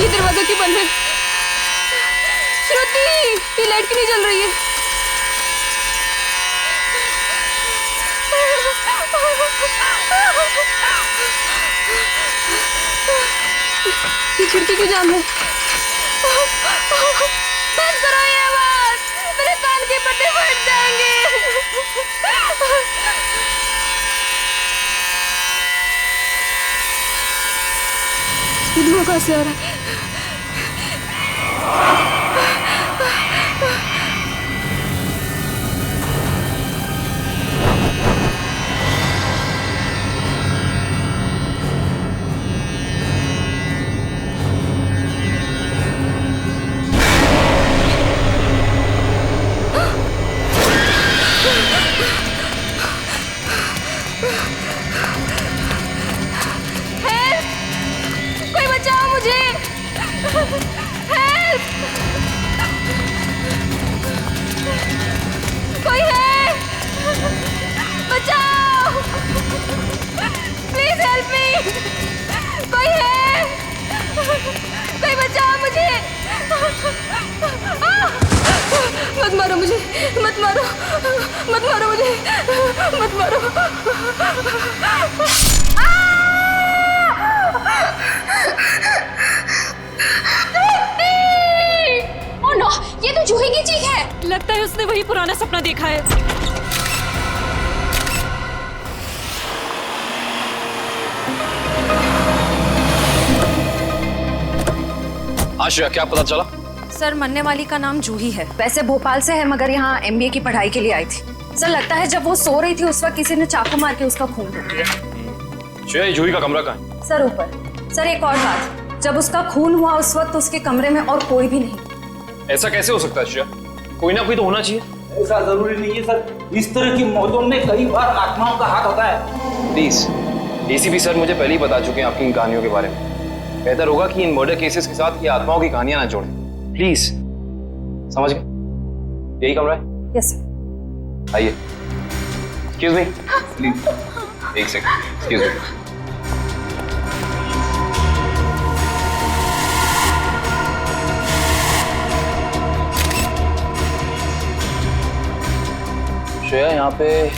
ये दरवाजा क्यों बंद है? श्रुति, ये लाइट क्यों नहीं जल रही है? ये खिड़की क्यों जाम है? बंद करो ये आवाज, मेरे कान के पट्टे फट जाएंगे। ये धुआं कहाँ से आ रहा है? कोई बचाओ मुझे! हेल्प! कोई है? बचाओ! Please help me! कोई है? कोई बचाओ मुझे! मत मारो मुझे! मत मारो! मत मारो मुझे! मत मारो! ओह नो, ये तो जूही की चीख है। लगता है उसने वही पुराना सपना देखा है। आश्रया, क्या पता चला? सर, मरने वाली का नाम जूही है। वैसे भोपाल से है, मगर यहाँ MBA की पढ़ाई के लिए आई थी। सर, लगता है जब वो सो रही थी उस वक्त किसी ने चाकू मार के उसका खून कर दिया। श्रेया, ये जूही का कमरा कहाँ है? सर, ऊपर। सर, एक और बात, जब उसका खून हुआ उस वक्त उसके कमरे में और कोई भी नहीं। ऐसा कैसे हो सकता है श्रेया? कोई ना कोई तो होना चाहिए। ऐसा जरूरी नहीं है सर, इस तरह की मौतों में कई बार आत्माओं का हाथ होता है। प्लीज, DCP सर मुझे पहले ही बता चुके हैं आपकी इन कहानियों के बारे में। बेहतर होगा कि इन मर्डर केसेस के साथ ये आत्माओं की कहानियां ना जोड़ें। प्लीज, समझ गए? यही कमरा है? Yes sir. आइए। एक्सक्यूज मी, प्लीज एक सेकंड, एक्सक्यूज मी। श्रेया, यहाँ पे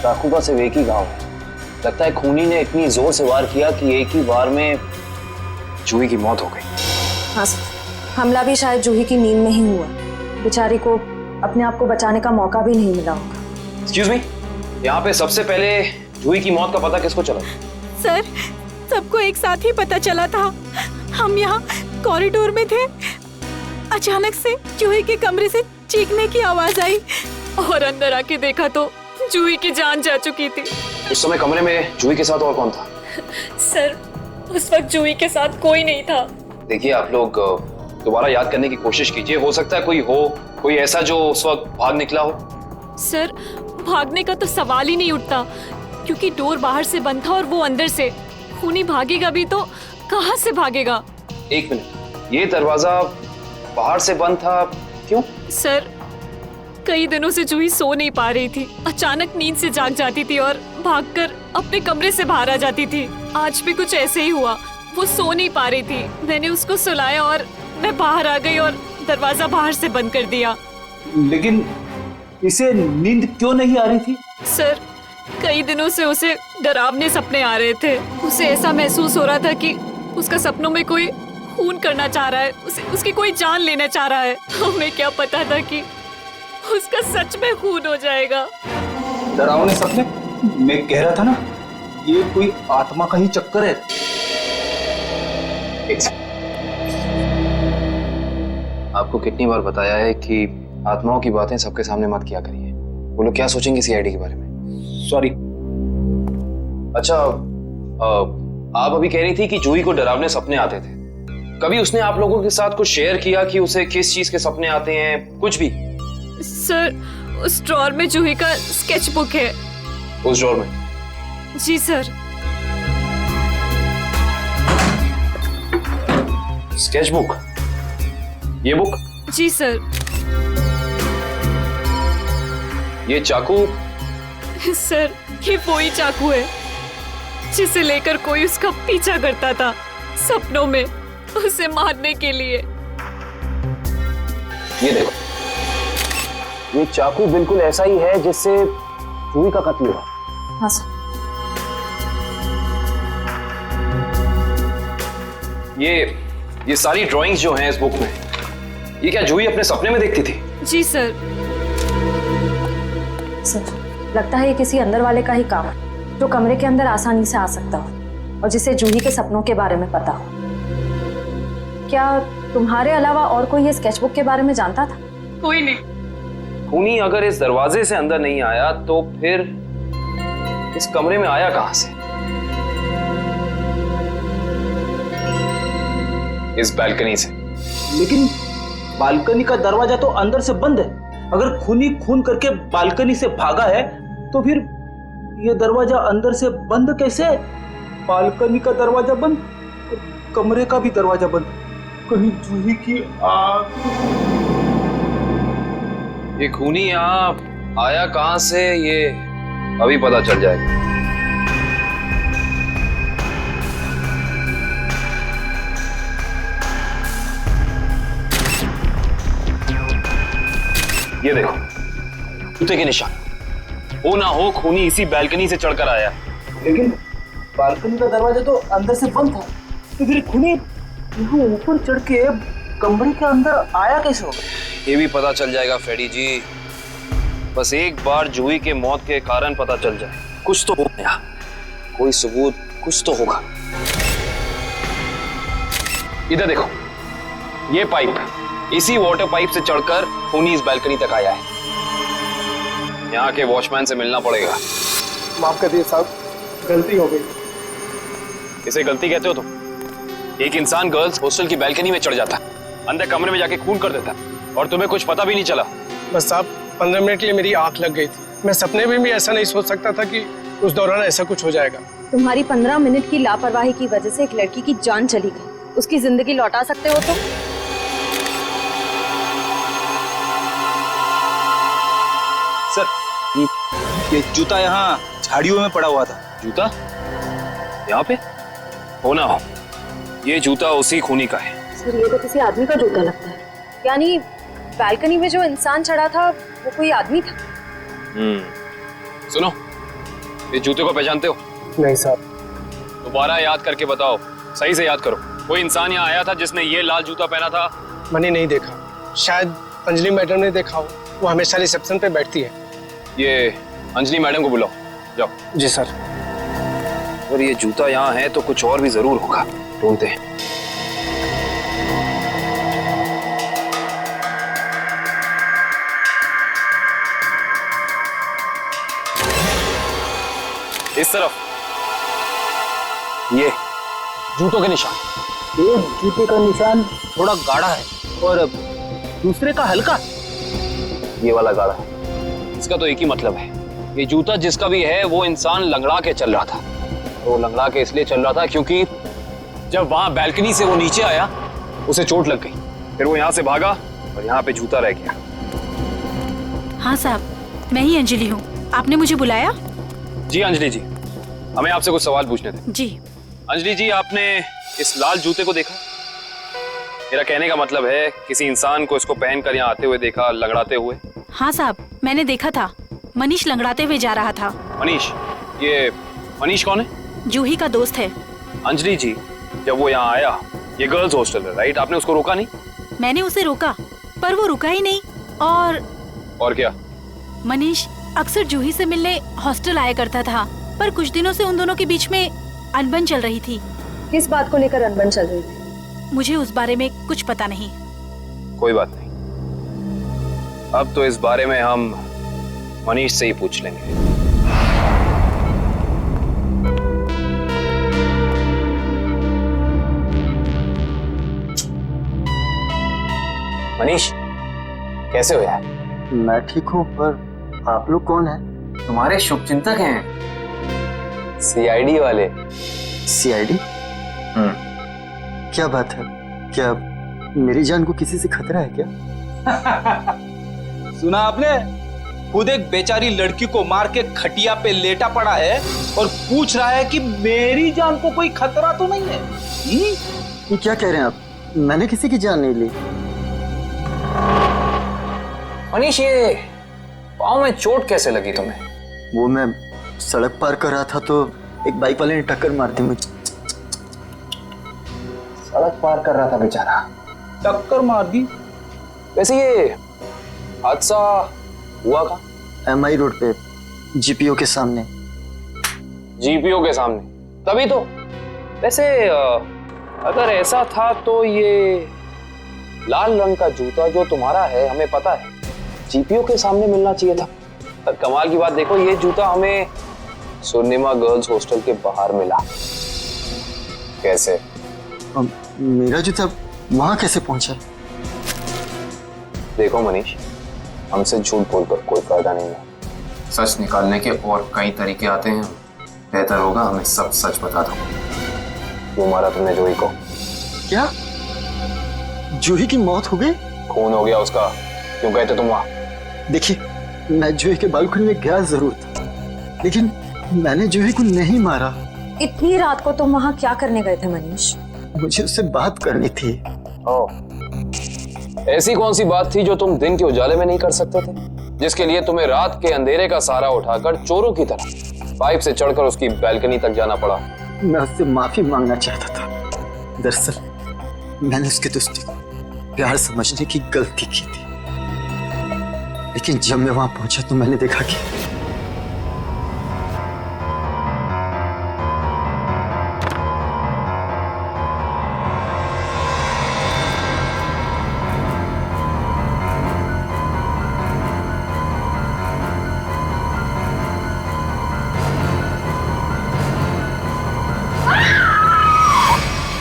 चाकू का सिर्फ एक ही घाव है। लगता है खूनी ने इतनी जोर से वार किया कि एक ही वार में जूही की मौत हो गई। हाँ सर, हमला भी शायद जूही की नींद में ही हुआ। बेचारी को अपने आप को बचाने का मौका भी नहीं मिला होगा। एक्सक्यूज मी, यहाँ पे सबसे पहले जूही की मौत का पता किसको चला? सर, सबको एक साथ ही पता चला था। हम यहाँ कॉरिडोर में थे, अचानक से जूही के कमरे से चीखने की आवाज आई और अंदर आके देखा तो जूही की जान जा चुकी थी। उस समय कमरे में जूही के साथ और कौन था? सर, उस वक्त जूही के साथ कोई नहीं था। देखिए, आप लोग दोबारा याद करने की कोशिश कीजिए। हो सकता है कोई ऐसा जो उस वक्त भाग निकला हो। सर, भागने का तो सवाल ही नहीं उठता, क्योंकि डोर बाहर से बंद था और वो अंदर से। खूनी भागेगा भी तो कहाँ से भागेगा? एक मिनट, ये दरवाजा बाहर से बंद था, क्यों? सर, कई दिनों से जूही सो नहीं पा रही थी। अचानक नींद से जाग जाती थी और भागकर अपने कमरे से बाहर आ जाती थी। आज भी कुछ ऐसे ही हुआ। वो सो नहीं पा रही थी, मैंने उसको सुलाया और मैं बाहर आ गई और दरवाजा बाहर से बंद कर दिया। लेकिन इसे नींद क्यों नहीं आ रही थी? सर, कई दिनों से उसे डरावने सपने आ रहे थे। उसे ऐसा महसूस हो रहा था कि उसका सपनों में कोई खून करना चाह रहा है, उसकी कोई जान लेना चाह रहा है। हमें क्या पता था कि उसका सच में खून हो जाएगा। डरावने सपने? मैं कह रहा था ना, ये कोई आत्मा का ही चक्कर है। आपको कितनी बार बताया है कि आत्माओं की बातें सबके सामने मत किया करिए। वो लोग क्या सोचेंगे CID के बारे में? सॉरी। अच्छा, आप अभी कह रही थी कि जूही को डरावने सपने आते थे। कभी उसने आप लोगों के साथ कुछ शेयर किया कि उसे किस चीज के सपने आते हैं? कुछ भी? सर, उस ड्रॉर में जूही का स्केच बुक है। उस ड्रॉर में? जी सर। Sketch book? ये बुक? जी सर। ये चाकू सर, ये वही चाकू है जिसे लेकर कोई उसका पीछा करता था सपनों में उसे मारने के लिए। ये देखो, ये चाकू बिल्कुल ऐसा ही है जिससे जूही का कत्ल हुआ। हाँ सर। ये सारी ड्राइंग्स जो हैं इस बुक में, ये क्या जूही अपने सपने में देखती थी? जी सर। सर, लगता है ये किसी अंदर वाले का ही काम है जो कमरे के अंदर आसानी से आ सकता हो और जिसे जूही के सपनों के बारे में पता हो। क्या तुम्हारे अलावा और कोई ये स्केचबुक के बारे में जानता था? कोई नहीं। खूनी अगर इस दरवाजे से अंदर नहीं आया तो फिर इस कमरे में आया कहां से? इस बालकनी से। लेकिन बालकनी का दरवाजा तो अंदर से बंद है। अगर खूनी खून करके बालकनी से भागा है तो फिर ये दरवाजा अंदर से बंद कैसे? बालकनी का दरवाजा बंद, कमरे का भी दरवाजा बंद। कहीं जूही की आग। ये खूनी यहाँ आया कहां से, ये अभी पता चल जाएगा। ये देखो, जूते के निशान। हो ना हो खूनी इसी बालकनी से चढ़कर आया। लेकिन बालकनी का दरवाजा तो अंदर से बंद था, तो फिर खूनी यहाँ ऊपर चढ़ के कमरे के अंदर आया कैसे होगा? ये भी पता चल जाएगा फ्रेडी जी। बस एक बार जूही के मौत के कारण पता चल जाए, कुछ तो होगा, कोई सबूत कुछ तो होगा। इधर देखो, ये पाइप, इसी वाटर पाइप से चढ़कर खूनी इस बालकनी तक आया है। यहाँ के वॉचमैन से मिलना पड़ेगा। माफ कर दिए साहब, गलती हो गई। इसे गलती कहते हो तुम? एक इंसान गर्ल्स हॉस्टल की बालकनी में चढ़ जाता, अंदर कमरे में जाके खून कर देता, और तुम्हें कुछ पता भी नहीं चला। बस साहब, 15 मिनट के लिए मेरी आंख लग गई थी। मैं सपने में भी ऐसा नहीं सोच सकता था कि उस दौरान ऐसा कुछ हो जाएगा। तुम्हारी 15 मिनट की लापरवाही की वजह से एक लड़की की जान चली गई। उसकी जिंदगी लौटा सकते हो तुम? सर, ये जूता यहाँ झाड़ियों में पड़ा हुआ था। जूता यहाँ पे? हो ना हो, ये जूता उसी खूनी का है। सर, ये तो किसी आदमी का जूता लगता है। यानी बालकनी में जो इंसान चढ़ा था वो कोई आदमी था। सुनो, ये जूते को पहचानते हो? नहीं साहब। दोबारा याद करके बताओ, सही से याद करो। कोई इंसान यहाँ आया था जिसने ये लाल जूता पहना था? मैंने नहीं देखा, शायद अंजलि मैडम ने देखा हो, वो हमेशा रिसेप्शन पे बैठती है। ये अंजलि मैडम को बुलाओ, जाओ। जी सर। अगर ये जूता यहाँ है तो कुछ और भी जरूर होगा, ढूंढते हैं। इस तरफ ये जूतों के निशान। एक जूते का निशान थोड़ा गाढ़ा है और दूसरे का हल्का। ये वाला गाढ़ा है। इसका तो एक ही मतलब है, ये जूता जिसका भी है वो इंसान लंगड़ा के चल रहा था। वो लंगड़ा के इसलिए चल रहा था क्योंकि जब वहां बालकनी से वो नीचे आया उसे चोट लग गई, फिर वो यहाँ से भागा और यहाँ पे जूता रह गया। हाँ साहब, मैं ही अंजलि हूँ। आपने मुझे बुलाया? जी अंजलि जी, हमें आपसे कुछ सवाल पूछने थे। जी। अंजलि जी, आपने इस लाल जूते को देखा? मेरा कहने का मतलब है किसी इंसान को इसको पहनकर यहाँ आते हुए देखा, लंगड़ाते हुए? हाँ साहब, मैंने देखा था। मनीष लंगड़ाते हुए जा रहा था। मनीष? ये मनीष कौन है? जूही का दोस्त है। अंजलि जी, जब वो यहाँ आया, ये गर्ल्स हॉस्टल है राइट, आपने उसको रोका नहीं? मैंने उसे रोका पर वो रुका ही नहीं। और क्या? मनीष अक्सर जूही से मिलने हॉस्टल आया करता था, पर कुछ दिनों से उन दोनों के बीच में अनबन चल रही थी। किस बात को लेकर अनबन चल रही थी? मुझे उस बारे में कुछ पता नहीं। कोई बात नहीं, अब तो इस बारे में हम मनीष से ही पूछ लेंगे। मनीष, कैसे हो यार? मैं ठीक हूँ, पर आप लोग कौन हैं? तुम्हारे शुभचिंतक हैं, सीआईडी वाले। सीआईडी? क्या बात है? क्या मेरी जान को किसी से खतरा है क्या? सुना आपने? खुद एक बेचारी लड़की को मार के खटिया पे लेटा पड़ा है और पूछ रहा है कि मेरी जान को कोई खतरा तो नहीं है। ये क्या कह रहे हैं आप? मैंने किसी की जान नहीं ली। मनीष, ये पाँव में चोट कैसे लगी तुम्हें? वो मैं सड़क पार कर रहा था तो एक बाइक वाले ने टक्कर मार दी मुझे। सड़क पार कर रहा था बेचारा, टक्कर मार दी? वैसे ये हादसा हुआ कहाँ? MI रोड पे, GPO के सामने। GPO के सामने? तभी तो। वैसे अगर ऐसा था तो ये लाल रंग का जूता जो तुम्हारा है, हमें पता है, GPO के सामने मिलना चाहिए था। पर कमाल की बात देखो, ये जूता हमें स्वर्णिमा गर्ल्स हॉस्टल के बाहर मिला। कैसे? मेरा जूता वहां कैसे पहुंचा? देखो मनीष, हमसे झूठ बोलकर कोई फायदा नहीं है। सच निकालने के और कई तरीके आते हैं। बेहतर होगा हमें सब सच बता दो। क्यों मारा तुमने जूही को? क्या जूही की मौत हो गई? खून हो गया उसका। क्यों गए थे तुम वहां? देखिए, मैं जूही के बालकनी में गया जरूर था, लेकिन मैंने जूही को नहीं मारा। इतनी रात को तुम वहां क्या करने गए थे मनीष? मुझे उससे बात करनी थी। ऐसी कौन सी बात थी जो तुम दिन के उजाले में नहीं कर सकते थे, जिसके लिए तुम्हें रात के अंधेरे का सहारा उठाकर चोरों की तरह पाइप से चढ़कर उसकी बैल्कनी तक जाना पड़ा? मैं उससे माफी मांगना चाहता था। दरअसल मैंने उसके दोस्ती को प्यार समझने की गलती की थी, लेकिन जब मैं वहां पहुंचा तो मैंने देखा कि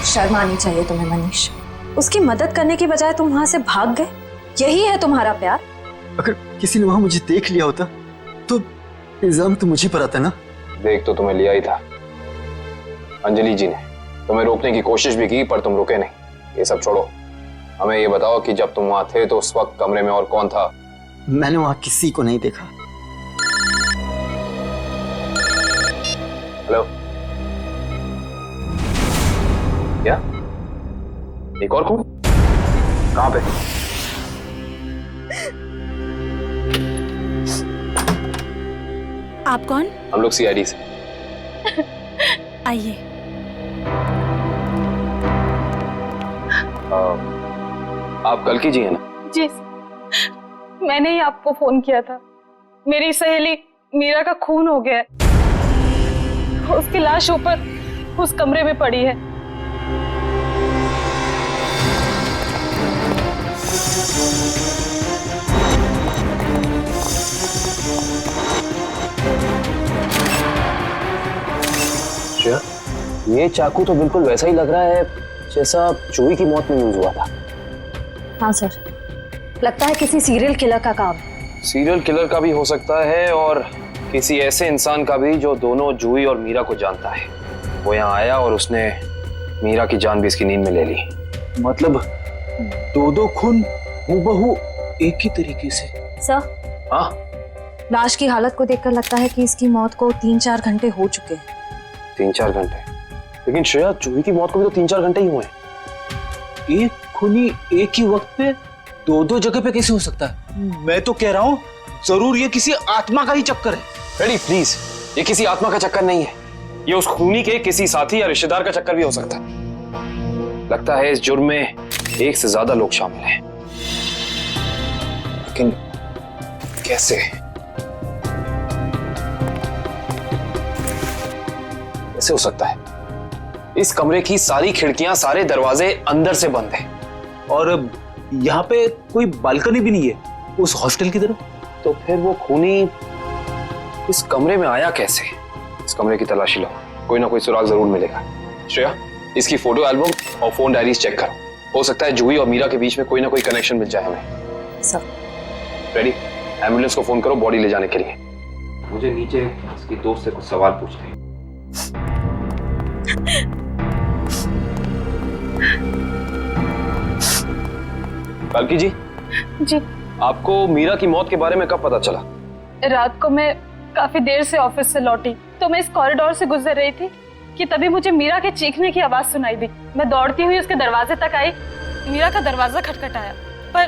शर्म आनी चाहिए तुम्हें मनीष। उसकी मदद करने की बजाय तुम वहां से भाग गए। यही है तुम्हारा प्यार? अगर किसी ने वहां मुझे देख लिया होता तो इल्जाम तो मुझे पर आता ना। देख तो तुम्हें लिया ही था। अंजलि जी ने तुम्हें रोकने की कोशिश भी की, पर तुम रुके नहीं। ये सब छोड़ो, हमें ये बताओ कि जब तुम वहां थे तो उस वक्त कमरे में और कौन था? मैंने वहां किसी को नहीं देखा। हेलो? क्या? एक और कौन? कहां पे? आप कौन? हम लोग CID से। आइए। आप कल की जी है ना? जी, मैंने ही आपको फोन किया था। मेरी सहेली मीरा का खून हो गया है। उसकी लाश ऊपर उस कमरे में पड़ी है। ये चाकू तो बिल्कुल वैसा ही लग रहा है जैसा जूही की मौत में यूज हुआ था। हाँ सर, लगता है किसी सीरियल किलर का काम। सीरियल किलर का भी हो सकता है, और किसी ऐसे इंसान का भी जो दोनों जूही और मीरा को जानता है। वो यहाँ आया और उसने मीरा की जान भी इसकी नींद में ले ली। मतलब दो खून हूबहू एक ही तरीके से? सर, हाँ? लाश की हालत को देखकर लगता है कि इसकी मौत को 3-4 घंटे हो चुके हैं। 3-4 घंटे? लेकिन श्रेया, जूही की मौत को भी तो 3-4 घंटे ही हुए हैं। एक खूनी एक ही वक्त पे दो जगह पे कैसे हो सकता है? मैं तो कह रहा हूँ जरूर ये किसी आत्मा का ही चक्कर है। रेडी प्लीज, ये किसी आत्मा का चक्कर नहीं है। ये उस खूनी के किसी साथी या रिश्तेदार का चक्कर भी हो सकता है। लगता है इस जुर्म में एक से ज्यादा लोग शामिल हैं। लेकिन कैसे? कैसे हो सकता है? इस कमरे की सारी खिड़कियां, सारे दरवाजे अंदर से बंद हैं। और यहाँ पे कोई बालकनी भी नहीं है उस हॉस्टल की तरफ। तो फिर वो खूनी इस कमरे में आया कैसे? इस कमरे की तलाशी लो, कोई ना कोई सुराग जरूर मिलेगा। श्रेया, इसकी फोटो एल्बम और फोन डायरीज चेक करो। हो सकता है जूही और मीरा के बीच में कोई ना कोई कनेक्शन मिल जाए हमें। Sir, ready? एम्बुलेंस को फोन करो बॉडी ले जाने के लिए। मुझे नीचे इसकी दोस्त से कुछ सवाल पूछने हैं। कालकी जी, जी, आपको मीरा की मौत के बारे में कब पता चला? रात को मैं काफी देर से ऑफिस से लौटी तो मैं इस कॉरिडोर से गुजर रही थी कि तभी मुझे मीरा के चीखने की आवाज सुनाई दी। मैं दौड़ती हुई उसके दरवाजे तक आई। मीरा का दरवाजा खटखटाया पर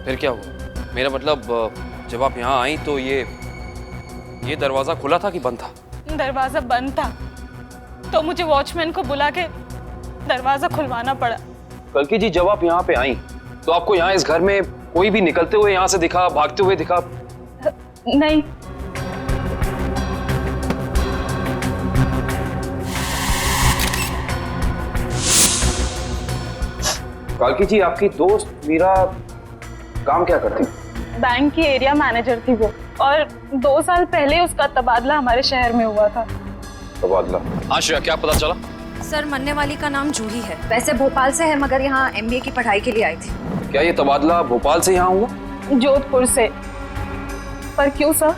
फिर क्या हुआ? मेरा मतलब जब आप यहाँ आई तो ये दरवाजा खुला था कि बंद था? दरवाजा बंद था तो मुझे वॉचमैन को बुला के दरवाजा खुलवाना पड़ा। कल्कि जी, जब आप यहाँ पे आई तो आपको यहाँ इस घर में कोई भी निकलते हुए यहाँ से दिखा, भागते हुए दिखा? नहीं। कालकी जी, आपकी दोस्त मीरा काम क्या करती? बैंक की एरिया मैनेजर थी वो, और 2 साल पहले उसका तबादला हमारे शहर में हुआ था। तबादला? हाँ श्रेया, क्या पता चला? सर, मरने वाली का नाम जूही है। वैसे भोपाल से है मगर यहाँ MBA की पढ़ाई के लिए आई थी। क्या ये तबादला भोपाल से यहाँ हुआ? जोधपुर से। पर क्यों सर?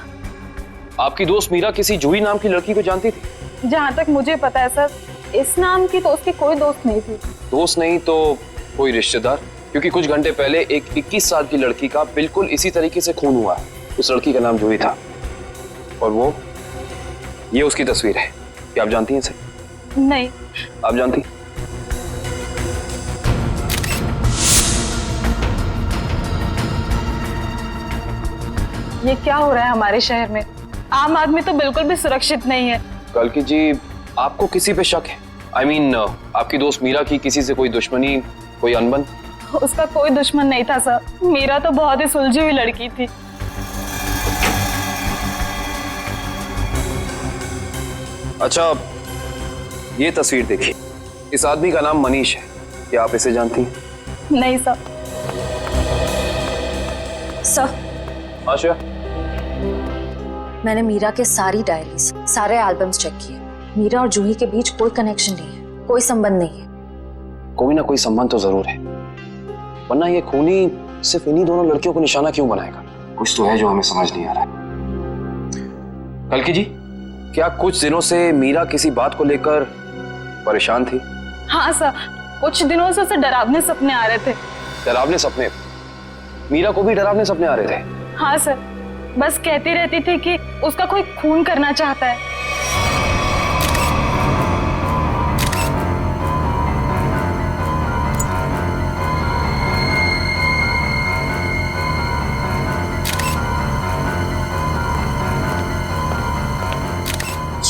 आपकी दोस्त मीरा किसी जूही नाम की लड़की को जानती थी? जहाँ तक मुझे पता है सर, इस नाम की तो उसकी कोई दोस्त नहीं थी। दोस्त नहीं तो कोई रिश्तेदार? क्योंकि कुछ घंटे पहले एक 21 साल की लड़की का बिल्कुल इसी तरीके से खून हुआ है। उस लड़की का नाम जूही था और ये उसकी तस्वीर है। क्या आप जानती हैं इसे? नहीं। आप जानती? ये क्या हो रहा है हमारे शहर में? आम आदमी तो बिल्कुल भी सुरक्षित नहीं है। कल्कि जी, आपको किसी पे शक है? I mean, आपकी दोस्त मीरा की किसी से कोई दुश्मनी, कोई अनबन? उसका कोई दुश्मन नहीं था सर। मीरा तो बहुत ही सुलझी हुई लड़की थी। अच्छा, ये तस्वीर देखिए। इस आदमी का नाम मनीष है। क्या आप इसे जानती हैं? नहीं सर। सर, आशा, मैंने मीरा के सारी डायरीज, सारे एल्बम्स चेक किए। मीरा और जूही के बीच कोई कनेक्शन नहीं है, कोई संबंध नहीं है। कोई ना कोई संबंध तो जरूर है, वरना ये खूनी सिर्फ इन्हीं दोनों लड़कियों को निशाना क्यों बनाएगा? कुछ तो है जो हमें समझ नहीं आ रहा है। कल्कि जी, क्या कुछ दिनों से मीरा किसी बात को लेकर परेशान थी? हाँ सर, कुछ दिनों से उसे डरावने सपने आ रहे थे। डरावने सपने? मीरा को भी डरावने सपने आ रहे थे? हाँ सर, बस कहती रहती थी कि उसका कोई खून करना चाहता है।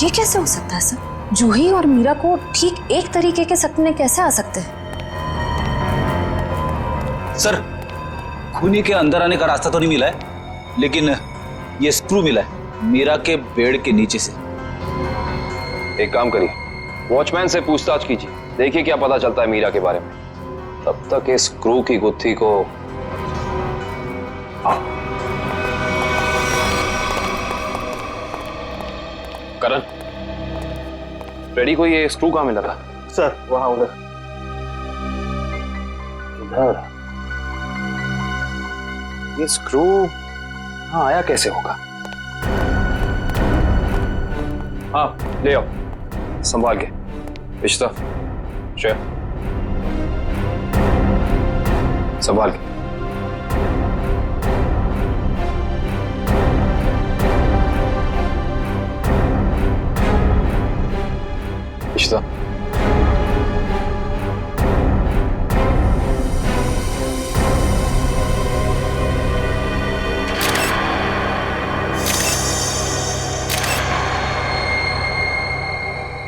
ये कैसे हो सकता है सर? जूही और मीरा को ठीक एक तरीके के सपने कैसे आ सकते हैं? सर, खूनी के अंदर आने का रास्ता तो नहीं मिला है, लेकिन ये स्क्रू मिला है मीरा के बेड के नीचे से। एक काम करिए, वॉचमैन से पूछताछ कीजिए, देखिए क्या पता चलता है मीरा के बारे में। तब तक इस स्क्रू की गुत्थी को करण, रेडी को ये स्क्रू कहाँ मिला था? सर, वहां उधर। इधर? ये स्क्रू हाँ आया कैसे होगा? हाँ, ले आओ, संभाल के। रिश्ता, श्रेया, संभाल के। रिश्ता,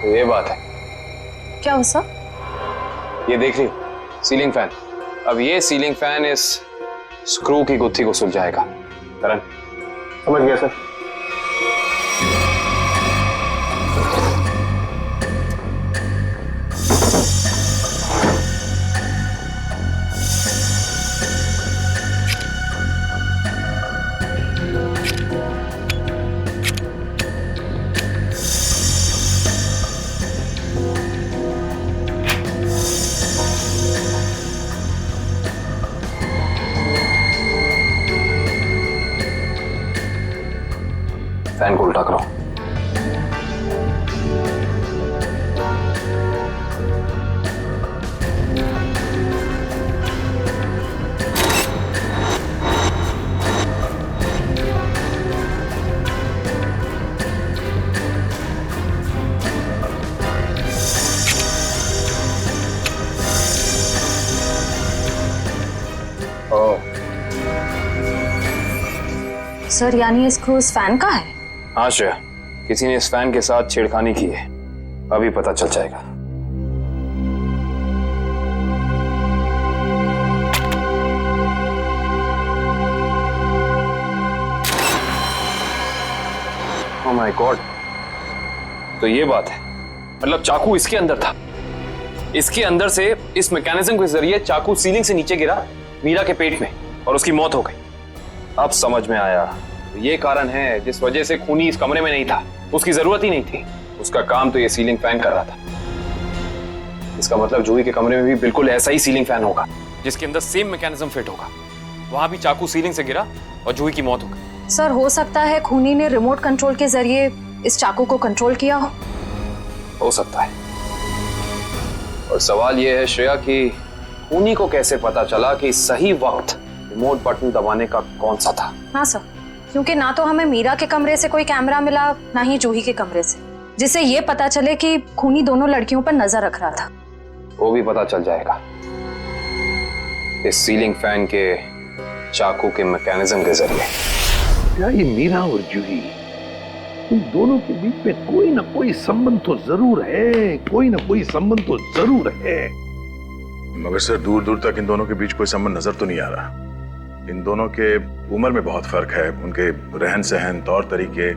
ये बात है। क्या हो सर? ये देख रही हो, सीलिंग फैन। अब ये सीलिंग फैन इस स्क्रू की गुत्थी को सुलझाएगा। करण, समझ गया सर? सर यानी इसको उस फैन का है? हाँ श्रेया, किसी ने इस फैन के साथ छेड़खानी की है, अभी पता चल जाएगा। ओह माय गॉड, तो ये बात है, मतलब चाकू इसके अंदर था। इसके अंदर से इस मैकेनिज्म के जरिए चाकू सीलिंग से नीचे गिरा मीरा के पेट में और उसकी मौत हो गई। अब समझ में आया, तो ये कारण है जिस वजह से खूनी इस कमरे में नहीं था। उसकी जरूरत ही नहीं थी, उसका काम तो ये सीलिंग फैन कर रहा था। इसका मतलब जूही के कमरे में भी बिल्कुल ऐसा ही सीलिंग फैन होगा जिसके अंदर सेम मैकेनिज्म फिट होगा। वहां भी चाकू सीलिंग से गिरा और जूही की मौत हो गई। सर हो सकता है खूनी ने रिमोट कंट्रोल के जरिए इस चाकू को कंट्रोल किया हो सकता है। और सवाल यह है श्रेया कि खूनी को कैसे पता चला कि सही वक्त रिमोट बटन दबाने का कौन सा था? हाँ सर, क्योंकि ना तो हमें मीरा के कमरे से कोई कैमरा मिला, ना ही जूही के कमरे से, जिससे ये पता चले कि खूनी दोनों लड़कियों पर नजर रख रहा था। वो भी पता चल जाएगा इस सीलिंग फैन के चाकू के मैकेनिज्म के जरिए। क्या ये मीरा और जूही, इन दोनों के बीच में कोई ना कोई संबंध तो जरूर है, कोई ना कोई संबंध तो जरूर है। मगर सर दूर दूर तक इन दोनों के बीच कोई संबंध नजर तो नहीं आ रहा। इन दोनों के उम्र में बहुत फर्क है, उनके रहन सहन, तौर तरीके,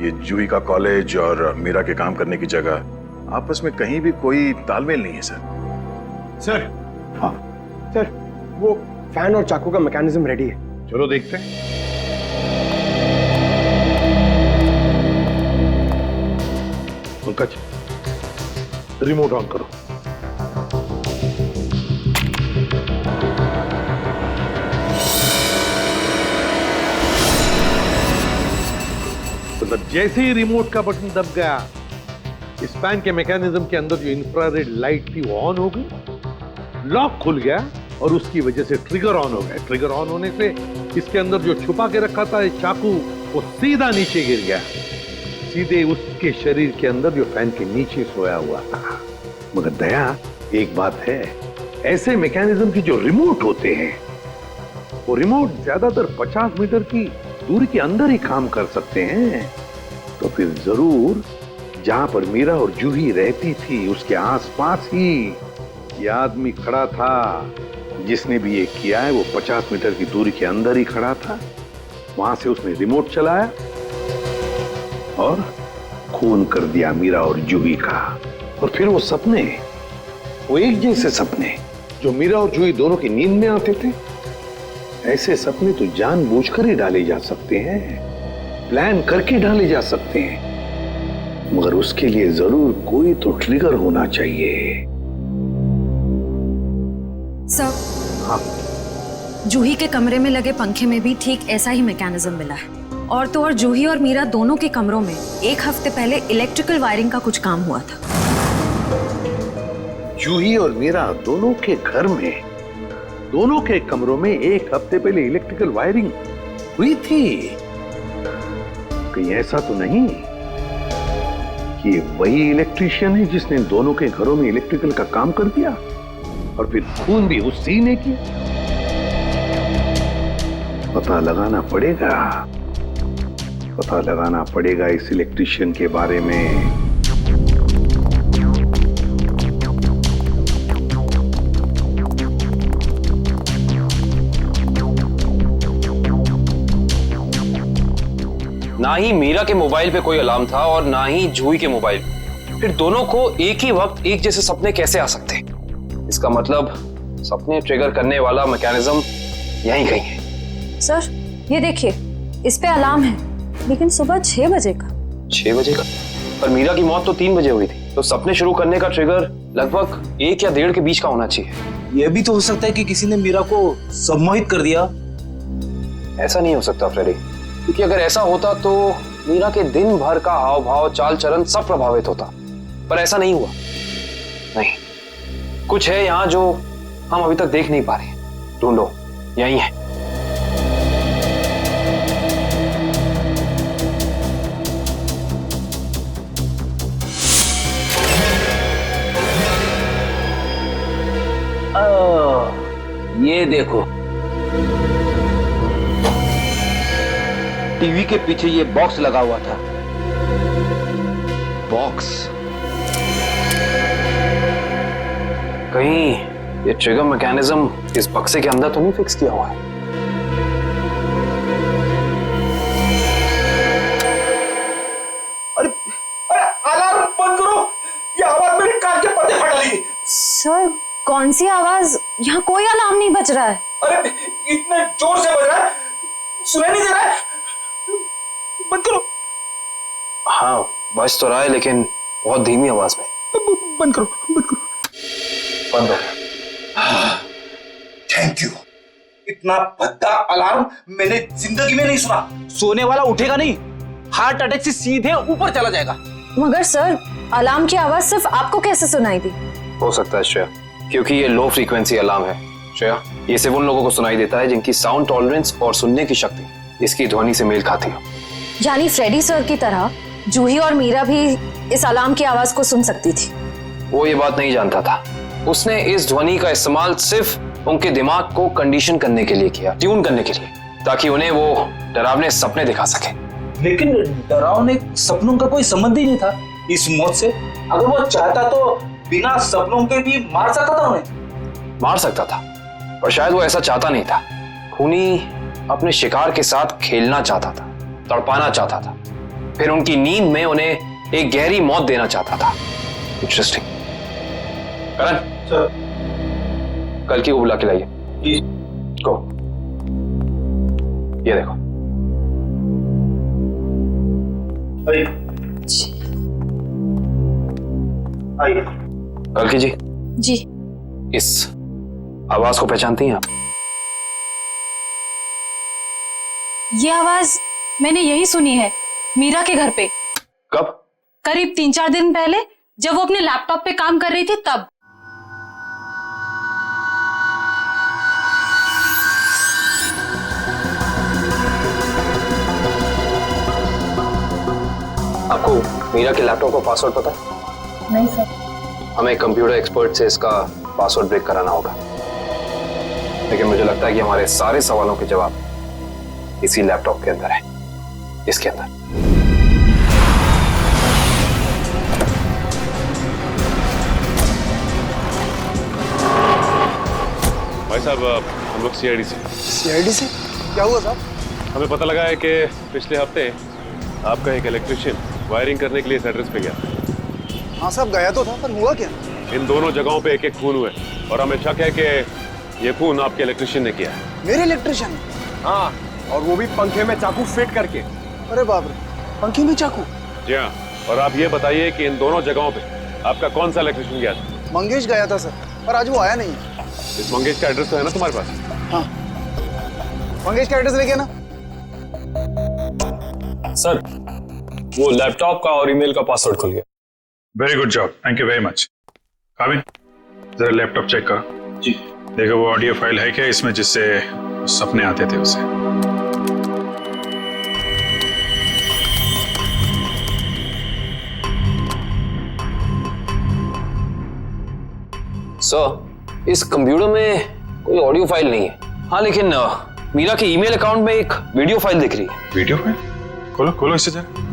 ये जूही का कॉलेज और मीरा के काम करने की जगह, आपस में कहीं भी कोई तालमेल नहीं है सर। सर, हाँ सर वो फैन और चाकू का मैकेनिज्म रेडी है। चलो देखते हैं। पंकज, रिमोट ऑन करो। मतलब जैसे ही रिमोट का बटन दब गया, इस फैन के मैकेनिज्म के अंदर जो इंफ्रारेड लाइट थी वो ऑन हो गई, लॉक खुल गया और उसकी वजह से ट्रिगर ऑन हो गया। ट्रिगर ऑन होने से इसके अंदर जो छुपा के रखा था चाकू, वो सीधा नीचे गिर गया, सीधे उसके शरीर के अंदर जो फैन के नीचे सोया हुआ था। मगर दया, एक बात है, ऐसे मैकेनिज्म की जो रिमोट होते हैं, वो रिमोट ज्यादातर 50 मीटर की दूरी के अंदर ही काम कर सकते हैं। तो फिर जरूर जहां पर मीरा और जूही रहती थी उसके आसपास ही ये आदमी खड़ा था। जिसने भी ये किया है वो 50 मीटर की दूरी के अंदर ही खड़ा था। वहां से उसने रिमोट चलाया और खून कर दिया मीरा और जूही का। और फिर वो सपने, वो एक जैसे सपने जो मीरा और जूही दोनों की नींद में आते थे, ऐसे सपने तो जानबूझकर ही डाले जा सकते हैं, प्लान करके डाले जा सकते हैं, मगर उसके लिए जरूर कोई तो ट्रिगर होना चाहिए। सर, हाँ, जूही के कमरे में लगे पंखे में भी ठीक ऐसा ही मैकेनिज्म मिला है। और तो और जूही और मीरा दोनों के कमरों में एक हफ्ते पहले इलेक्ट्रिकल वायरिंग का कुछ काम हुआ था। जूही और मीरा दोनों के घर में, दोनों के कमरों में एक हफ्ते पहले इलेक्ट्रिकल वायरिंग हुई थी। कहीं ऐसा तो नहीं कि वही इलेक्ट्रिशियन है जिसने दोनों के घरों में इलेक्ट्रिकल का काम कर दिया और फिर खून भी उसी ने किया? पता लगाना पड़ेगा इस इलेक्ट्रिशियन के बारे में। ना ही मीरा के मोबाइल पे कोई अलार्म था और ना ही जूही के मोबाइल। फिर दोनों को एक ही वक्त एक जैसे सपने कैसे आ सकते? इसका मतलब सपने ट्रिगर करने वाला मैकेनिज्म यहीं कहीं है। सर ये देखिए, इस पे अलार्म है, लेकिन सुबह 6 बजे का। 6 बजे का? पर मीरा की मौत तो 3 बजे हुई थी, तो सपने शुरू करने का ट्रिगर लगभग 1 या 1.5 के बीच का होना चाहिए। यह भी तो हो सकता है कि किसी ने मीरा को सम्मोहित कर दिया। ऐसा नहीं हो सकता फ्रेडी, क्योंकि अगर ऐसा होता तो मीरा के दिन भर का हाव भाव, चाल चलन सब प्रभावित होता, पर ऐसा नहीं हुआ। नहीं, कुछ है यहाँ जो हम अभी तक देख नहीं पा रहे। ढूंढो, यही है। ये देखो, टीवी के पीछे ये बॉक्स लगा हुआ था। बॉक्स? कहीं ये ट्रिगर मैकेनिज्म इस बक्से के अंदर तो नहीं फिक्स किया हुआ है? अरे अरे अलार्म बंद करो, ये आवाज मेरे कान के पर्दे फटा ली। सर कौन सी आवाज? यहाँ कोई अलार्म नहीं बज रहा है। अरे इतने जोर से बज रहा है, सुनाई नहीं दे रहा है। बंद करो। हाँ बज तो रहा है लेकिन बहुत धीमी आवाज में। बंद करो, बंद करो। बंद हो। Thank you. इतना भद्दा अलार्म मैंने जिंदगी में नहीं सुना। सोने वाला उठेगा नहीं, हार्ट अटैक से सीधे ऊपर चला जाएगा। मगर सर अलार्म की आवाज सिर्फ आपको कैसे सुनाई दी? हो सकता है श्रेया, क्योंकि ये लो फ्रीक्वेंसी अलार्म है। श्रेया, ये सिर्फ उन लोगों को सुनाई देता है जिनकी साउंड टॉलरेंस और सुनने की शक्ति इसकी ध्वनि से मेल खाती है। यानी फ्रेडी सर की तरह जूही और मीरा भी इस अलार्म की आवाज को सुन सकती थी। वो ये बात नहीं जानता था। उसने इस ध्वनि का इस्तेमाल सिर्फ उनके दिमाग को कंडीशन करने के लिए किया, ट्यून करने के लिए, ताकि उन्हें वो डरावने सपने दिखा सके। लेकिन डरावने सपनों का कोई संबंध ही नहीं था इस मौत से। अगर वो चाहता तो बिना सपनों के भी मार सकता था उन्हें। मार सकता था, पर शायद वो ऐसा चाहता नहीं था। खूनी अपने शिकार के साथ खेलना चाहता था, तड़पाना चाहता था, फिर उनकी नींद में उन्हें एक गहरी मौत देना चाहता था। इंटरेस्टिंग। करण, कल की को बुला के लाइए। गो। ये देखो। आइए। कल की जी। जी। इस आवाज को पहचानती हैं आप? ये आवाज मैंने यही सुनी है, मीरा के घर पे। कब? करीब 3-4 दिन पहले, जब वो अपने लैपटॉप पे काम कर रही थी तब। आपको मीरा के लैपटॉप का पासवर्ड पता है? नहीं सर। हमें कंप्यूटर एक्सपर्ट से इसका पासवर्ड ब्रेक कराना होगा, लेकिन मुझे लगता है कि हमारे सारे सवालों के जवाब इसी लैपटॉप के अंदर है, इसके अंदर। भाई साहब हम लोग सीआईडी से। सीआईडी से क्या हुआ साहब? हमें पता लगा है कि पिछले हफ्ते आपका एक इलेक्ट्रिशियन वायरिंग करने के लिए इस एड्रेस पे गया। हाँ साहब गया तो था, पर हुआ क्या? इन दोनों जगहों पे एक खून हुए और हमें शक है कि ये खून आपके इलेक्ट्रिशियन ने किया है। मेरे इलेक्ट्रिशियन? हाँ, और वो भी पंखे में चाकू फिट करके। अरे बाप रे, पंखे में चाकू? जी हाँ, और आप ये बताइए कि इन दोनों जगहों पे आपका कौन सा इलेक्ट्रिशियन गया था? मंगेश गया था सर, पर आज वो आया नहीं है। इस मंगेश का एड्रेस तो है ना तुम्हारे पास? हाँ, मंगेश का एड्रेस लेके ना। सर, वो लैपटॉप का और ईमेल का पासवर्ड खुल गया। Very good job, thank you very much. Kabin, जरा लैपटॉप चेक करो। जी। देखो वो ऑडियो फाइल है क्या इसमें जिससे सपने आते थे उसे? सर, इस कंप्यूटर में कोई ऑडियो फाइल नहीं है। हाँ, लेकिन मीरा के ईमेल अकाउंट में एक वीडियो फाइल दिख रही है। Video file? खोलो खोलो इसे जरा।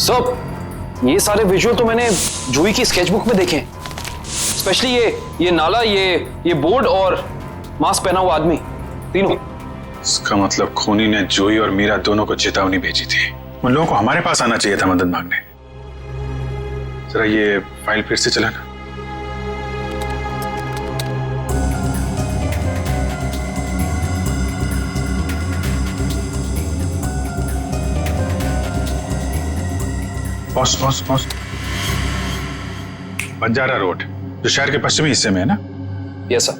सर, ये सारे विजुअल तो मैंने जूही की स्केचबुक में देखे, स्पेशली ये नाला, ये बोर्ड और मास्क पहना हुआ आदमी, तीनों। इसका मतलब खूनी ने जूही और मीरा दोनों को चेतावनी भेजी थी। उन लोगों को हमारे पास आना चाहिए था मदद मांगने। जरा ये फाइल फिर से चलाना। पॉज। बंजारा रोड, जो शहर के पश्चिमी हिस्से में है ना? Yes sir.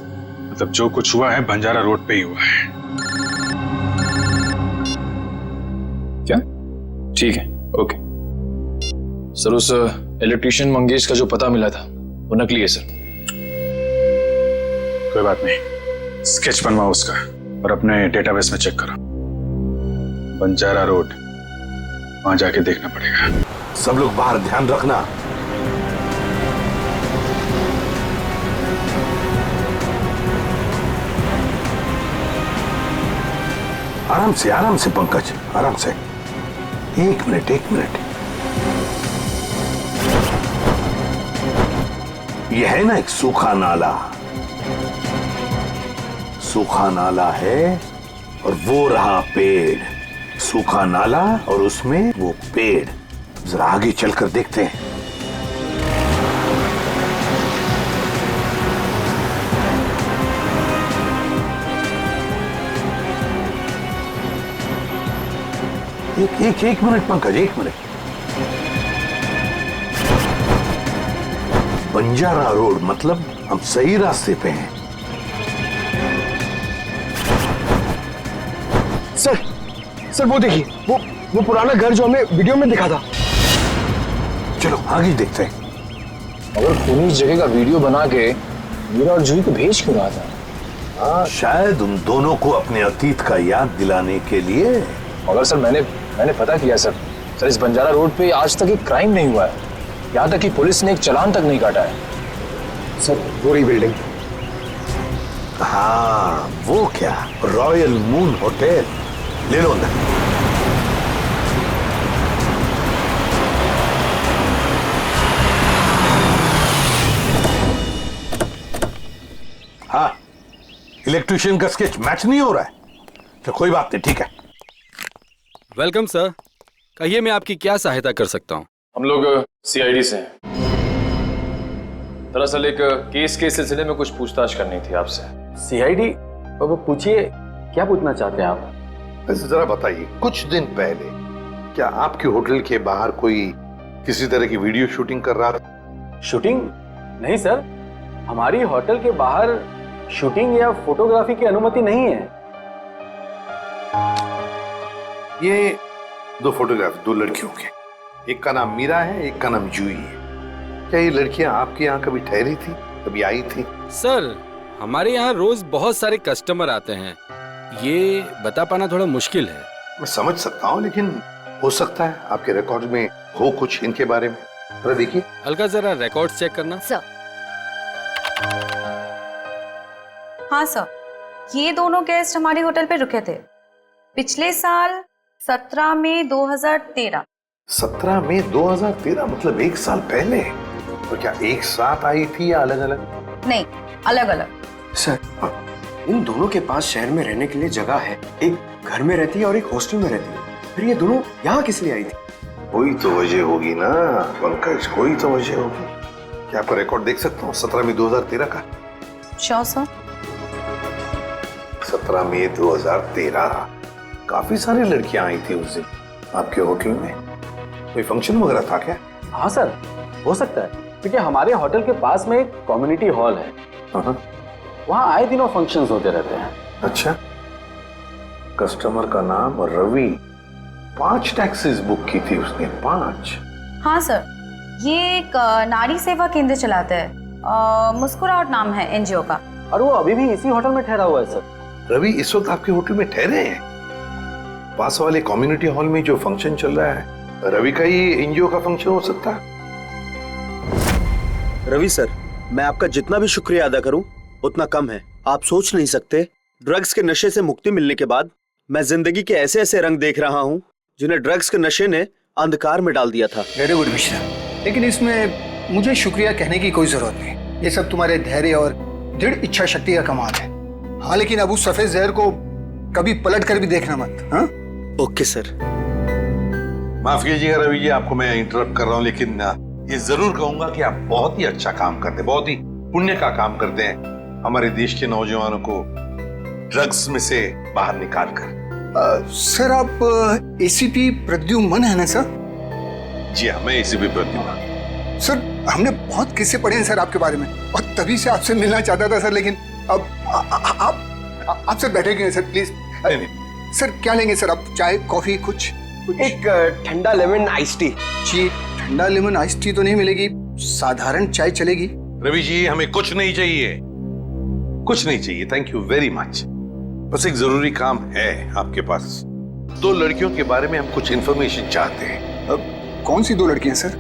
मतलब जो कुछ हुआ है बंजारा रोड पे ही हुआ है। क्या? ठीक है, ओके। सर, उस इलेक्ट्रिशियन मंगेश का जो पता मिला था वो नकली है सर। कोई बात नहीं, स्केच बनवाओ उसका और अपने डेटाबेस में चेक करो। बंजारा रोड, वहां जाके देखना पड़ेगा। सब लोग बाहर ध्यान रखना। आराम से पंकज, आराम से। एक मिनट। यह है ना एक सूखा नाला है और वो रहा पेड़। सूखा नाला और उसमें वो पेड़। जरा आगे चलकर देखते हैं। एक मिनट पंकज, एक मिनट। बंजारा रोड मतलब हम सही रास्ते पे हैं। सर वो देखिए, वो पुराना घर जो हमें वीडियो में दिखा था। चलो आगे देखते हैं। अगर खूनी इस जगह का वीडियो बना के मीरा और जूही को भेज क्यों रहा था? शायद उन दोनों को अपने अतीत का याद दिलाने के लिए। मगर सर मैंने पता किया सर इस बंजारा रोड पे आज तक एक क्राइम नहीं हुआ है। यहाँ तक कि पुलिस ने एक चालान तक नहीं काटा है। सर वो रही बिल्डिंग। हाँ वो क्या, रॉयल मून होटल। ले लो अंदर। हाँ, इलेक्ट्रिशियन का स्केच मैच नहीं हो रहा है तो कोई बात नहीं, ठीक है। वेलकम सर, कहिए मैं आपकी क्या सहायता कर सकता हूँ? हम लोग सीआईडी से हैं। दरअसल एक केस के सिलसिले में कुछ पूछताछ करनी थी आपसे। सीआईडी? वो पूछिए, क्या पूछना चाहते हैं आप? जरा बताइए, कुछ दिन पहले क्या आपके होटल के बाहर कोई किसी तरह की वीडियो शूटिंग कर रहा था? शूटिंग? नहीं सर, हमारी होटल के बाहर शूटिंग या फोटोग्राफी की अनुमति नहीं है। ये दो फोटोग्राफ दो लड़कियों के, एक का नाम मीरा है, एक का नाम जूही है। क्या ये लड़कियां आपके यहाँ कभी ठहरी थी, कभी आई थी? सर हमारे यहाँ रोज बहुत सारे कस्टमर आते हैं, ये बता पाना थोड़ा मुश्किल है। मैं समझ सकता हूँ, लेकिन हो सकता है आपके रिकॉर्ड में हो कुछ इनके बारे में। जरा देखिए। अलका जरा रिकॉर्ड्स चेक करना। सर। हाँ सर, ये दोनों गेस्ट हमारे होटल पे रुके थे पिछले साल 17 मई 2013। 17 मई 2013 मतलब एक साल पहले। और क्या एक साथ आई थी या अलग अलग? नहीं, अलग अलग। सर इन दोनों के पास शहर में रहने के लिए जगह है, एक घर में रहती है और एक हॉस्टल में रहती है, फिर ये दोनों यहाँ किस लिए आई थी? कोई तो वजह होगी ना पंकज, कोई तो वजह होगी। क्या आपका रिकॉर्ड देख सकता हूँ 17 मई 2013 का? Sure sir. 17 मई 2013 काफी सारी लड़कियां आई थी उस दिन आपके होटल में। कोई फंक्शन वगैरह था क्या? हाँ सर, हो सकता है, क्योंकि हमारे होटल के पास में एक कम्युनिटी हॉल है, वहाँ आए दिनों फंक्शंस होते रहते हैं। अच्छा, कस्टमर का नाम रवि, 5 टैक्सीज बुक की थी उसने, 5। हाँ सर, ये एक नारी सेवा केंद्र चलाता है, मुस्कुराहट नाम है एनजीओ का, और वो अभी भी इसी होटल में ठहरा हुआ है सर। रवि इस वक्त आपके होटल में ठहरे हैं? पास वाले कम्युनिटी हॉल में जो फंक्शन चल रहा है, रवि का ही एनजीओ का फंक्शन हो सकता है। रवि सर, मैं आपका जितना भी शुक्रिया अदा करूं उतना कम है। आप सोच नहीं सकते, ड्रग्स के नशे से मुक्ति मिलने के बाद मैं जिंदगी के ऐसे ऐसे रंग देख रहा हूं जिन्हें ड्रग्स के नशे ने अंधकार में डाल दिया था। वेरी गुड मिश्रा, लेकिन इसमें मुझे शुक्रिया कहने की कोई जरूरत नहीं। ये सब तुम्हारे धैर्य और दृढ़ इच्छा शक्ति का कमाल है। हाँ, लेकिन अब उस सफेद जहर को कभी पलट कर भी देखना मत। हाँ? Okay sir. माफ कीजिएगा रवि जी, आपको मैं इंटरप्ट कर रहा हूँ, लेकिन ये जरूर कहूंगा कि आप बहुत ही अच्छा काम करते हैं, बहुत ही पुण्य का काम करते हैं हमारे देश के नौजवानों को ड्रग्स में से बाहर निकाल कर। सर आप एसीपी प्रद्युमन है ना सर? जी हाँ, मैं एसीपी प्रद्युमन। सर हमने बहुत किस्से पढ़े हैं सर आपके बारे में, और तभी से आपसे मिलना चाहता था सर, लेकिन अब आप सर बैठे क्यों सर, प्लीज। सर क्या लेंगे सर आप, चाय कॉफी कुछ? एक ठंडा लेमन आइस टी। जी, ठंडा लेमन आइस टी तो नहीं मिलेगी, साधारण चाय चलेगी। रवि जी, हमें कुछ नहीं चाहिए, कुछ नहीं चाहिए, थैंक यू वेरी मच। बस एक जरूरी काम है आपके पास। 2 लड़कियों के बारे में हम कुछ इंफॉर्मेशन चाहते हैं। कौन सी 2 लड़कियां सर?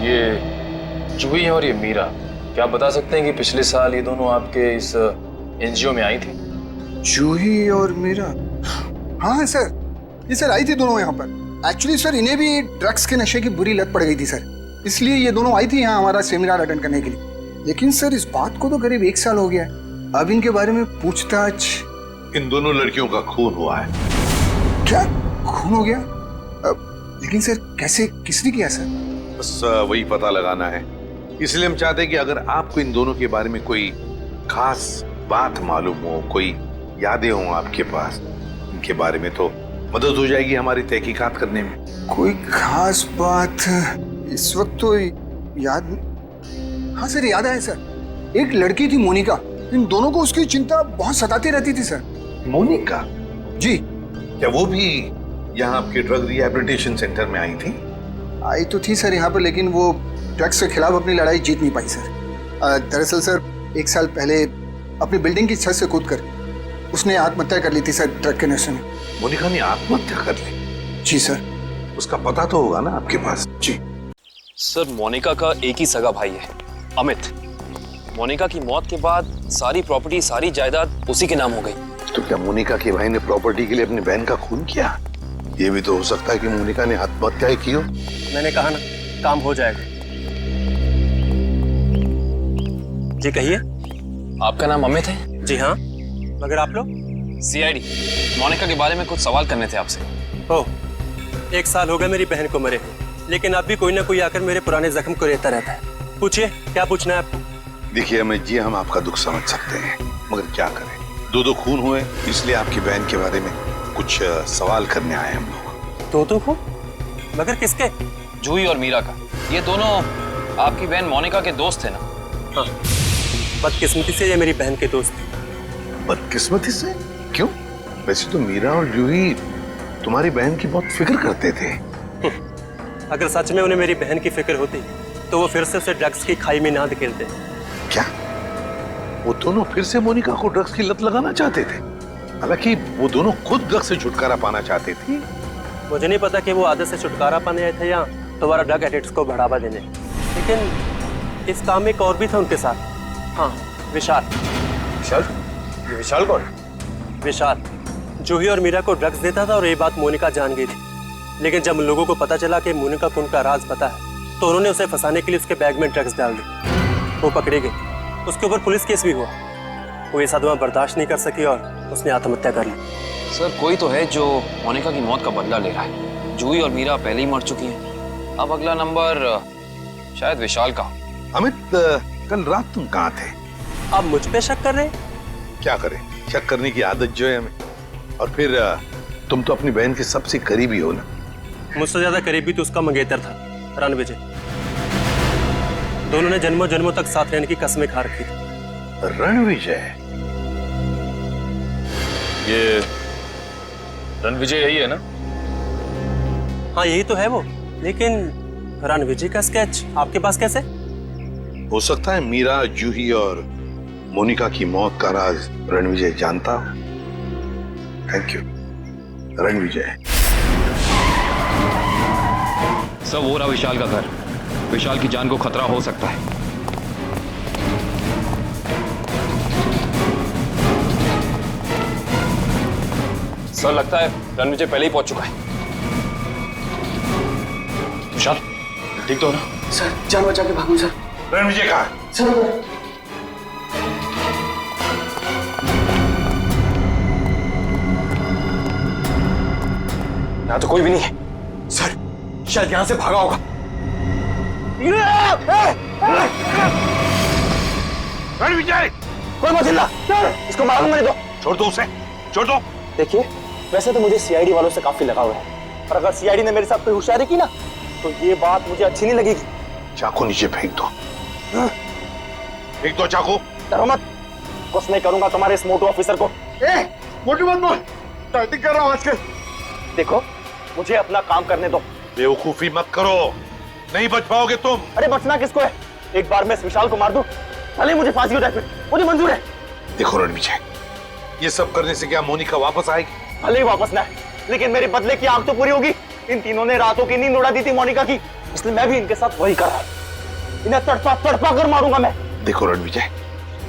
ये जूही और ये मीरा, क्या आप बता सकते हैं कि पिछले साल ये दोनों आपके इस एनजीओ में आई थी? जूही और मीरा, हाँ सर, ये सर आई थी दोनों यहाँ पर। एक्चुअली सर इन्हें भी ड्रग्स के नशे की बुरी लत पड़ गई थी सर, इसलिए ये दोनों आई थी यहाँ हमारा सेमिनार अटेंड करने के लिए। लेकिन सर इस बात को तो करीब 1 साल हो गया है। अब इनके बारे में पूछताछ। इन दोनों लड़कियों का खून हुआ है। क्या खून हो गया? लेकिन सर कैसे, किसने किया सर? बस वही पता लगाना है। इसलिए हम चाहते हैं कि अगर आपको इन दोनों के बारे में कोई खास बात मालूम हो, कोई यादें हो आपके पास इनके बारे में, तो मदद हो जाएगी हमारी तहकीकात करने में। कोई खास बात इस वक्त तो याद, हाँ सर याद आया सर, एक लड़की थी मोनिका, इन दोनों को उसकी चिंता बहुत सताती रहती थी सर। मोनिका? जी। क्या वो भी यहाँ आपके ड्रग रिहैबिलिटेशन सेंटर में आई थी? आई तो थी सर यहाँ पर, लेकिन वो ड्रग्स के खिलाफ अपनी लड़ाई जीत नहीं पाई सर। दरअसल सर 1 साल पहले अपनी बिल्डिंग की छत से कूदकर उसने आत्महत्या कर ली थी सर, ड्रग के नशे में। मोनिका ने आत्महत्या कर ली? जी सर। उसका पता तो होगा ना आपके पास? जी सर, मोनिका का एक ही सगा भाई है, अमित। मोनिका की मौत के बाद सारी प्रॉपर्टी, सारी जायदाद उसी के नाम हो गई। तो क्या मोनिका के भाई ने प्रॉपर्टी के लिए अपनी बहन का खून किया? ये भी तो हो सकता है कि मोनिका ने आत्महत्या ही की हो। मैंने कहा ना, काम हो जाएगा। जी कहिए। आपका नाम अमित है? जी हाँ, मगर आप लोग? सीआईडी। मोनिका के बारे में कुछ सवाल करने थे आपसे। ओह, 1 साल हो गए मेरी बहन को मरे, लेकिन अब भी कोई ना कोई आकर मेरे पुराने जख्म को रहता रहता है। पूछिए, क्या पूछना है आपको? देखिए अमित जी, हम आपका दुख समझ सकते हैं, मगर क्या करें, 2 खून हुए, इसलिए आपकी बहन के बारे में कुछ सवाल करने आए हम लोग। 2 खून? मगर किसके? जूही और मीरा का। ये दोनों आपकी बहन मोनिका के दोस्त थे ना? हाँ, बदकिस्मती से ये मेरी बहन के दोस्त थे। बदकिस्मती से? क्यों? वैसे तो मीरा और जूही तुम्हारी बहन की बहुत फिक्र करते थे। अगर सच में उन्हें मेरी बहन की फिक्र होती तो वो फिर से उसे ड्रग्स की खाई में ना धकेलते। क्या वो दोनों फिर से मोनिका को ड्रग्स की लत लगाना चाहते थे? हालांकि वो दोनों खुद ड्रग्स से छुटकारा पाना चाहते थे। मुझे नहीं पता कि वो आदत से छुटकारा पाने आए थे या दोबारा ड्रग एडिक्ट्स को बढ़ावा देने, लेकिन इस काम में एक और भी था उनके साथ। हाँ, विशाल। विशाल? ये विशाल कौन? विशाल जूही और मीरा को ड्रग्स देता था और ये बात मोनिका जान गई थी। लेकिन जब लोगों को पता चला कि मोनिका को उनका राज पता है, तो उन्होंने उसे फंसाने के लिए उसके बैग में ड्रग्स डाल दी। वो पकड़ी गई, उसके ऊपर पुलिस केस भी हुआ। वो ये सदमा बर्दाश्त नहीं कर सकी और उसने आत्महत्या कर ली। सर, कोई तो है जो मोनिका की मौत का बदला ले रहा है। जूही और मीरा पहले ही मर चुकी हैं। अब अगला नंबर शायद विशाल का। अमित, कल रात तुम कहाँ थे? आप मुझ पे शक कर रहे हैं? क्या करें, शक करने की आदत जो है हमें। और फिर तुम तो अपनी बहन के सबसे करीबी हो ना। मुझसे ज्यादा करीबी तो उसका मंगेतर था, रणविजय। दोनों ने जन्मों जन्मों तक साथ रहने की कसमें खा रखी थी। रणविजय? ये रणविजय यही है ना? हाँ, यही तो है वो। लेकिन रणविजय का स्केच आपके पास कैसे? हो सकता है मीरा, जूही और मोनिका की मौत का राज रणविजय जानता हो। Thank you Ranvijay. सर, वो रहा विशाल का घर। विशाल की जान को खतरा हो सकता है। सर, लगता है रणविजय पहले ही पहुंच चुका है। विशाल, ठीक तो हो ना? सर, जान बचा के भागो सर। रणविजय कहाँ है? सर, यहाँ तो कोई भी नहीं है। सर, शायद यहाँ से भागा होगा। रणविजय! कोई मत हिलना, इसको मालूम नहीं दो। छोड़ दो उसे, छोड़ दो। देखिए, वैसे तो मुझे सीआईडी वालों से काफी लगाव है, पर अगर सीआईडी ने मेरे साथ कोई होशियारी की ना, तो ये बात मुझे अच्छी नहीं लगेगी। चाकू नीचे फेंक दो। फेंक दो चाकू। डरो मत, कुछ नहीं करूंगा तुम्हारे इस मोटू ऑफिसर को। मोटू मत बोल, टाइटिंग कर रहा हूँ आजकल। देखो, मुझे अपना काम करने दो। बेवकूफी मत करो, नहीं बच पाओगे तुम। अरे बचना किसको है? एक बार मैं इस विशाल को मार दूं, भले मुझे फांसी हो जाए, फिर मुझे मंजूर है। देखो रणविजय, ये सब करने से क्या मोनिका वापस आएगी? भले ही वापस ना आए, लेकिन मेरे बदले की आग तो पूरी होगी। इन तीनों ने रातों की नींद उड़ा दी थी मोनिका की, इसलिए मैं भी इनके साथ वही कर रहा हूं। इन्हें तड़पा तड़पा कर मारूंगा मैं। देखो रणविजय,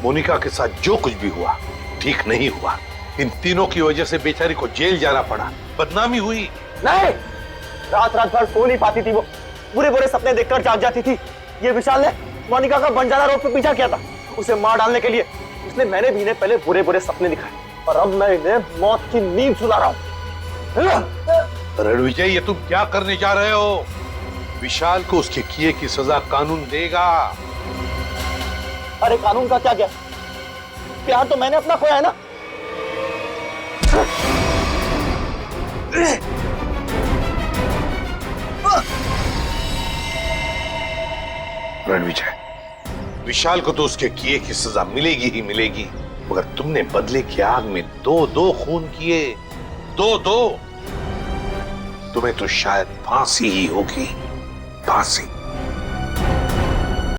मोनिका के साथ जो कुछ भी हुआ ठीक नहीं हुआ। इन तीनों की वजह से बेचारी को जेल जाना पड़ा, बदनामी हुई। नहीं, रात रात भर सो नहीं पाती थी वो, बुरे बुरे सपने देखकर जाग जाती थी। ये विशाल ने मोनिका का बंजारा रोड पे पीछा किया था उसे मार डालने के लिए, इसलिए मैंने भी इन्हें पहले बुरे बुरे सपने दिखाए और अब मैं इन्हें मौत की नींद सुला रहा हूं। रणविजय, ये तुम क्या करने जा रहे हो? विशाल को उसके किए की सजा कानून देगा। अरे कानून का क्या क्या, प्यार तो मैंने अपना खोया है ना। रणविजय, विशाल को तो उसके किए की सजा मिलेगी ही मिलेगी, मगर तुमने बदले की आग में दो खून किए, दो। तुम्हें तो शायद फांसी ही होगी, फांसी।